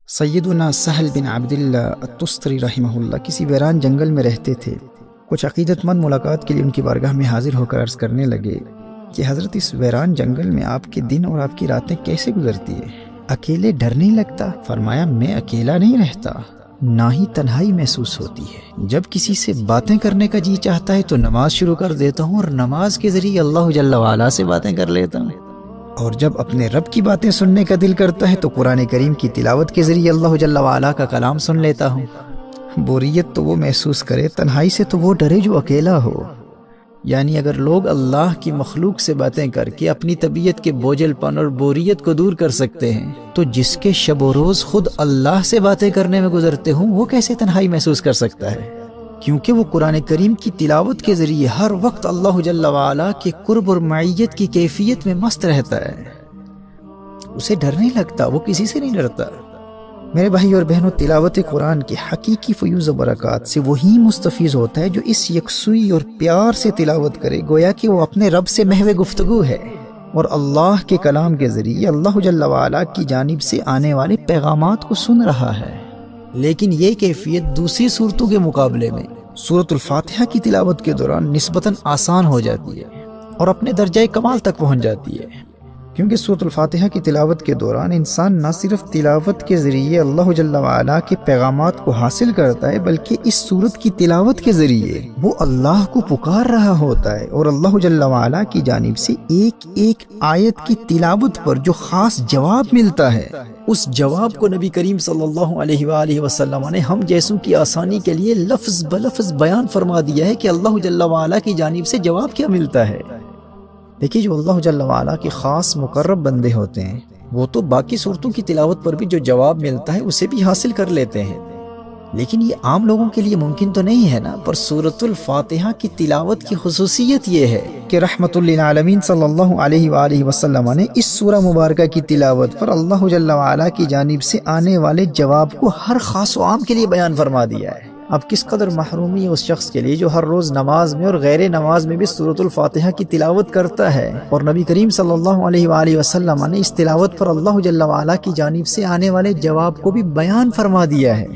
سیدنا سہل بن عبداللہ التستری رحمہ اللہ کسی ویران جنگل میں رہتے تھے۔ کچھ عقیدت مند ملاقات کے لیے ان کی بارگاہ میں حاضر ہو کر عرض کرنے لگے کہ حضرت اس ویران جنگل میں آپ کے دن اور آپ کی راتیں کیسے گزرتی ہے؟ اکیلے ڈر نہیں لگتا؟ فرمایا میں اکیلا نہیں رہتا، نہ ہی تنہائی محسوس ہوتی ہے۔ جب کسی سے باتیں کرنے کا جی چاہتا ہے تو نماز شروع کر دیتا ہوں اور نماز کے ذریعے اللہ جل وعلا سے باتیں کر لیتا ہوں، اور جب اپنے رب کی باتیں سننے کا دل کرتا ہے تو قرآن کریم کی تلاوت کے ذریعے اللہ جل وعلا کا کلام سن لیتا ہوں۔ بوریت تو وہ محسوس کرے، تنہائی سے تو وہ ڈرے جو اکیلا ہو۔ یعنی اگر لوگ اللہ کی مخلوق سے باتیں کر کے اپنی طبیعت کے بوجھل پن اور بوریت کو دور کر سکتے ہیں تو جس کے شب و روز خود اللہ سے باتیں کرنے میں گزرتے ہوں وہ کیسے تنہائی محسوس کر سکتا ہے؟ کیونکہ وہ قرآن کریم کی تلاوت کے ذریعے ہر وقت اللہ جل وعلا کے قرب اور معیت کی کیفیت میں مست رہتا ہے، اسے ڈر نہیں لگتا، وہ کسی سے نہیں ڈرتا۔ میرے بھائی اور بہنوں، تلاوت قرآن کے حقیقی فیوز و برکات سے وہی مستفیض ہوتا ہے جو اس یکسوئی اور پیار سے تلاوت کرے، گویا کہ وہ اپنے رب سے محو گفتگو ہے اور اللہ کے کلام کے ذریعے اللہ جل وعلا کی جانب سے آنے والے پیغامات کو سن رہا ہے۔ لیکن یہ کیفیت دوسری صورتوں کے مقابلے میں سورۃ الفاتحہ کی تلاوت کے دوران نسبتاً آسان ہو جاتی ہے اور اپنے درجہ کمال تک پہنچ جاتی ہے، کیونکہ سورۃ الفاتحہ کی تلاوت کے دوران انسان نہ صرف تلاوت کے ذریعے اللہ جل وعلا کے پیغامات کو حاصل کرتا ہے بلکہ اس سورت کی تلاوت کے ذریعے وہ اللہ کو پکار رہا ہوتا ہے، اور اللہ جل وعلا کی جانب سے ایک ایک آیت کی تلاوت پر جو خاص جواب ملتا ہے اس جواب کو نبی کریم صلی اللہ علیہ وآلہ وسلم نے ہم جیسوں کی آسانی کے لیے لفظ بلفظ بیان فرما دیا ہے کہ اللہ جل وعلا کی جانب سے جواب کیا ملتا ہے۔ دیکھیے، جو اللہ جل وعلا کے خاص مقرب بندے ہوتے ہیں وہ تو باقی صورتوں کی تلاوت پر بھی جو جواب ملتا ہے اسے بھی حاصل کر لیتے ہیں، لیکن یہ عام لوگوں کے لیے ممکن تو نہیں ہے نا۔ پر سورۃ الفاتحہ کی تلاوت کی خصوصیت یہ ہے کہ رحمت للعالمین صلی اللہ علیہ وآلہ وسلم نے اس سورہ مبارکہ کی تلاوت پر اللہ جل وعلا کی جانب سے آنے والے جواب کو ہر خاص و عام کے لیے بیان فرما دیا ہے۔ اب کس قدر محرومی ہے اس شخص کے لیے جو ہر روز نماز میں اور غیر نماز میں بھی سورۃ الفاتحہ کی تلاوت کرتا ہے، اور نبی کریم صلی اللہ علیہ وآلہ وسلم نے اس تلاوت پر اللہ جل وعلا کی جانب سے آنے والے جواب کو بھی بیان فرما دیا ہے۔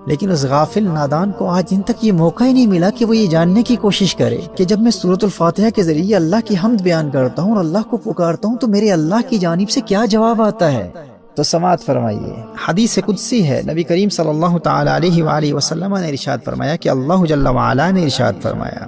لیکن اس غافل نادان کو آج ان تک یہ موقع ہی نہیں ملا کہ وہ یہ جاننے کی کوشش کرے کہ جب میں سورۃ الفاتحہ کے ذریعے اللہ کی حمد بیان کرتا ہوں اور اللہ کو پکارتا ہوں تو میرے اللہ کی جانب سے کیا جواب آتا ہے۔ تو سماعت فرمائیے، حدیث قدسی ہے، نبی کریم صلی اللہ تعالی علیہ وآلہ وسلم نے ارشاد فرمایا کہ اللہ جل وعلا نے ارشاد فرمایا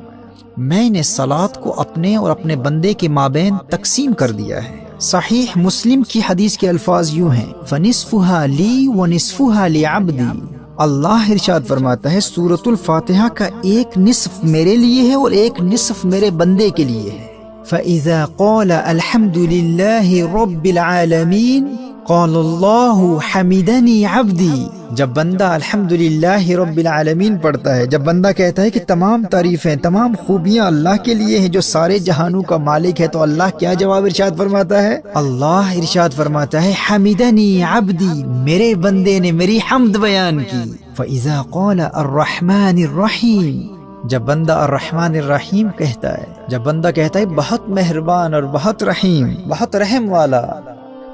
میں نے صلاۃ کو اپنے اور اپنے بندے کے مابین تقسیم کر دیا ہے۔ صحیح مسلم کی حدیث کے الفاظ یوں ہیں، فَنِصْفُهَا لِي وَنِصْفُهَا لِعَبْدِي۔ اللہ ارشاد فرماتا ہے سورۃ الفاتحہ کا ایک نصف میرے لیے ہے اور ایک نصف میرے بندے کے لیے ہے۔ فَإِذَا قَالَ الْحَمْدُ لِلَّهِ رَبِّ الْعَالَمِينَ قال اللہ حمیدنی عبدی۔ جب بندہ الحمدللہ رب العالمین پڑھتا ہے، جب بندہ کہتا ہے کہ تمام تعریفیں تمام خوبیاں اللہ کے لیے ہیں جو سارے جہانوں کا مالک ہے، تو اللہ کیا جواب ارشاد فرماتا ہے؟ اللہ ارشاد فرماتا ہے حمیدنی عبدی، میرے بندے نے میری حمد بیان کی۔ فاذا قال الرحمن الرحیم، جب بندہ الرحمن الرحیم کہتا ہے، جب بندہ کہتا ہے بہت مہربان اور بہت رحیم، بہت رحم والا،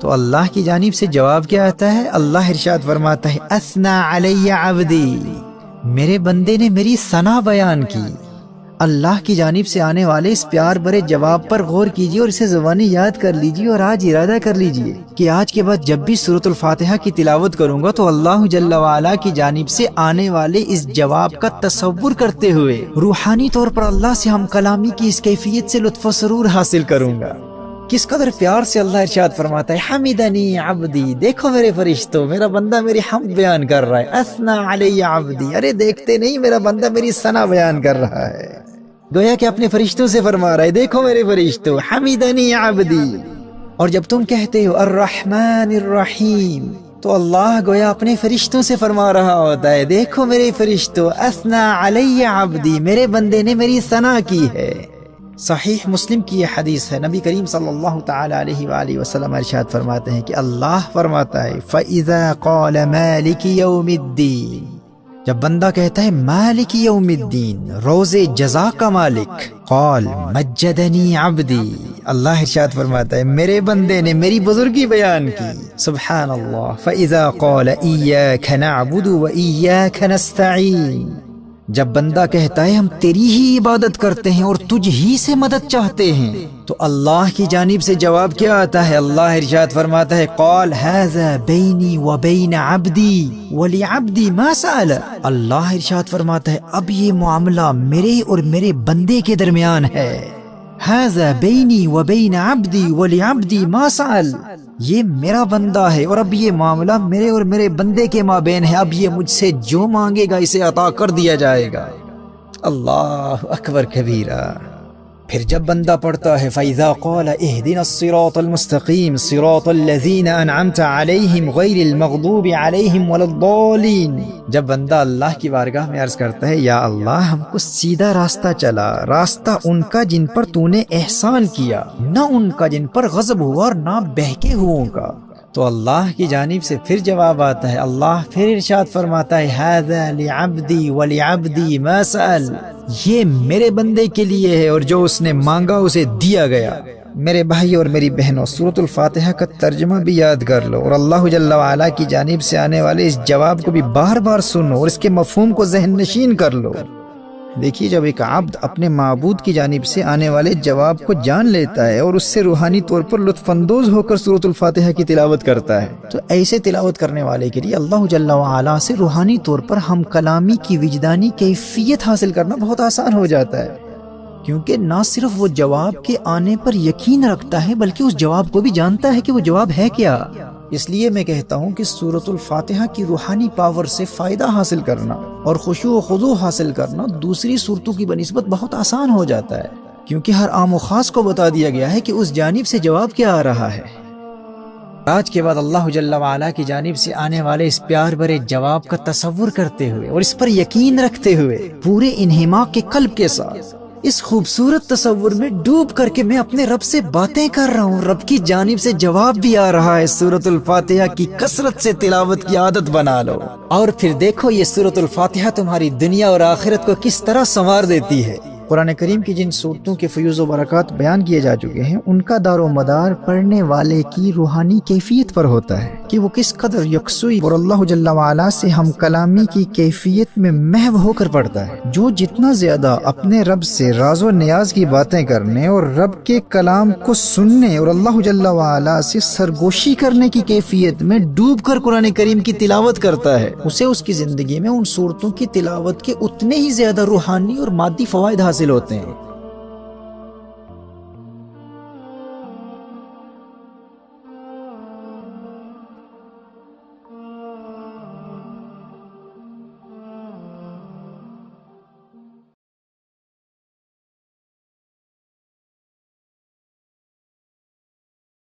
تو اللہ کی جانب سے جواب کیا آتا ہے؟ اللہ ارشاد فرماتا ہے اثنا علی عبدی، میرے بندے نے میری ثنا بیان کی۔ اللہ کی جانب سے آنے والے اس پیار بھرے جواب پر غور کیجیے اور اسے زبانی یاد کر لیجیے، اور آج ارادہ کر لیجیے کہ آج کے بعد جب بھی سورۃ الفاتحہ کی تلاوت کروں گا تو اللہ جل وعلا کی جانب سے آنے والے اس جواب کا تصور کرتے ہوئے روحانی طور پر اللہ سے ہم کلامی کی اس کیفیت سے لطف و سرور حاصل کروں گا۔ کس قدر پیار سے اللہ ارشاد فرماتا ہے حمیدنی عبدی، دیکھو میرے فرشتوں، میرا بندہ میری حمد بیان کر رہا ہے۔ اثنا علی عبدی، ارے دیکھتے نہیں میرا بندہ میری ثنا بیان کر رہا ہے، گویا کہ اپنے فرشتوں سے فرما رہا ہے دیکھو میرے فرشتوں حمیدنی عبدی۔ اور جب تم کہتے ہو الرحمن الرحیم تو اللہ گویا اپنے فرشتوں سے فرما رہا ہوتا ہے دیکھو میرے فرشتوں اثنا علی عبدی، میرے بندے نے میری ثنا کی ہے۔ صحیح مسلم کی یہ حدیث ہے، نبی کریم صلی اللہ تعالی علیہ وآلہ وسلم ارشاد فرماتے ہیں کہ اللہ فرماتا ہے فَإِذَا قَالَ مَالِكِ يَوْمِ الدِّينِ، جب بندہ کہتا ہے مالک یوم الدین، روز جزا کا مالک، قال مجدنی عبدی، اللہ ارشاد فرماتا ہے میرے بندے نے میری بزرگی بیان کی، سبحان اللہ۔ فَإِذَا قَالَ إِيَّاكَ نَعْبُدُ وَإِيَّاكَ نَسْتَعِينُ، جب بندہ کہتا ہے ہم تیری ہی عبادت کرتے ہیں اور تجھ ہی سے مدد چاہتے ہیں، تو اللہ کی جانب سے جواب کیا آتا ہے؟ اللہ ارشاد فرماتا ہے قال هذا بینی وبین عبدی ولعبدی ما سأل۔ اللہ ارشاد فرماتا ہے اب یہ معاملہ میرے اور میرے بندے کے درمیان ہے۔ هذا بینی وبین عبدی ولعبدی ما سأل، یہ میرا بندہ ہے اور اب یہ معاملہ میرے اور میرے بندے کے مابین ہے، اب یہ مجھ سے جو مانگے گا اسے عطا کر دیا جائے گا۔ اللہ اکبر کبیرہ۔ پھر جب بندہ پڑھتا ہے فَإِذَا قَالَ اهْدِنَا الصِّرَاطَ الْمُسْتَقِيمَ صِرَاطَ الَّذِينَ أَنْعَمْتَ عَلَيْهِمْ غَيْرِ الْمَغْضُوبِ عَلَيْهِمْ وَلَا الضَّالِّينَ، جب بندہ اللہ کی بارگاہ میں عرض کرتا ہے یا اللہ ہم کو سیدھا راستہ چلا، راستہ ان کا جن پر تو نے احسان کیا، نہ ان کا جن پر غضب ہوا اور نہ بہکے ہوئوں کا، تو اللہ کی جانب سے پھر جواب آتا ہے۔ اللہ پھر ارشاد فرماتا ہے هَذَا لِعَبْدِي وَلِعَبْدِي مَا سَأَلَ، یہ میرے بندے کے لیے ہے اور جو اس نے مانگا اسے دیا گیا۔ میرے بھائی اور میری بہنوں، سورۃ الفاتحہ کا ترجمہ بھی یاد کر لو اور اللہ جل وعلا کی جانب سے آنے والے اس جواب کو بھی بار بار سنو اور اس کے مفہوم کو ذہن نشین کر لو۔ دیکھیے جب ایک عبد اپنے معبود کی جانب سے آنے والے جواب کو جان لیتا ہے اور اس سے روحانی طور پر لطف اندوز ہو کر سورۃ الفاتحہ کی تلاوت کرتا ہے، تو ایسے تلاوت کرنے والے کے لیے اللہ جل وعلا سے روحانی طور پر ہم کلامی کی وجدانی کیفیت حاصل کرنا بہت آسان ہو جاتا ہے، کیونکہ نہ صرف وہ جواب کے آنے پر یقین رکھتا ہے بلکہ اس جواب کو بھی جانتا ہے کہ وہ جواب ہے کیا۔ اس لیے میں کہتا ہوں کہ سورۃ الفاتحہ کی روحانی پاور سے فائدہ حاصل کرنا اور خشوع و خضوع حاصل کرنا دوسری صورتوں کی بنسبت بہت آسان ہو جاتا ہے، کیونکہ ہر عام و خاص کو بتا دیا گیا ہے کہ اس جانب سے جواب کیا آ رہا ہے۔ آج کے بعد اللہ جل وعلا کی جانب سے آنے والے اس پیار بھرے جواب کا تصور کرتے ہوئے اور اس پر یقین رکھتے ہوئے پورے انہماک کے قلب کے ساتھ اس خوبصورت تصور میں ڈوب کر کے میں اپنے رب سے باتیں کر رہا ہوں، رب کی جانب سے جواب بھی آ رہا ہے۔ سورۃ الفاتحہ کی کثرت سے تلاوت کی عادت بنا لو اور پھر دیکھو یہ سورۃ الفاتحہ تمہاری دنیا اور آخرت کو کس طرح سنوار دیتی ہے۔ قرآن کریم کی جن صورتوں کے فیوز و برکات بیان کیے جا چکے ہیں، ان کا دار و مدار پڑھنے والے کی روحانی کیفیت پر ہوتا ہے کہ وہ کس قدر یکسوئی اور اللہ جل وعلا سے ہم کلامی کی کیفیت میں محو ہو کر پڑھتا ہے۔ جو جتنا زیادہ اپنے رب سے راز و نیاز کی باتیں کرنے اور رب کے کلام کو سننے اور اللہ جل وعلا سے سرگوشی کرنے کی کیفیت میں ڈوب کر قرآن کریم کی تلاوت کرتا ہے، اسے اس کی زندگی میں ان صورتوں کی تلاوت کے اتنے ہی زیادہ روحانی اور مادی فوائد حاصل ہوتے ہیں۔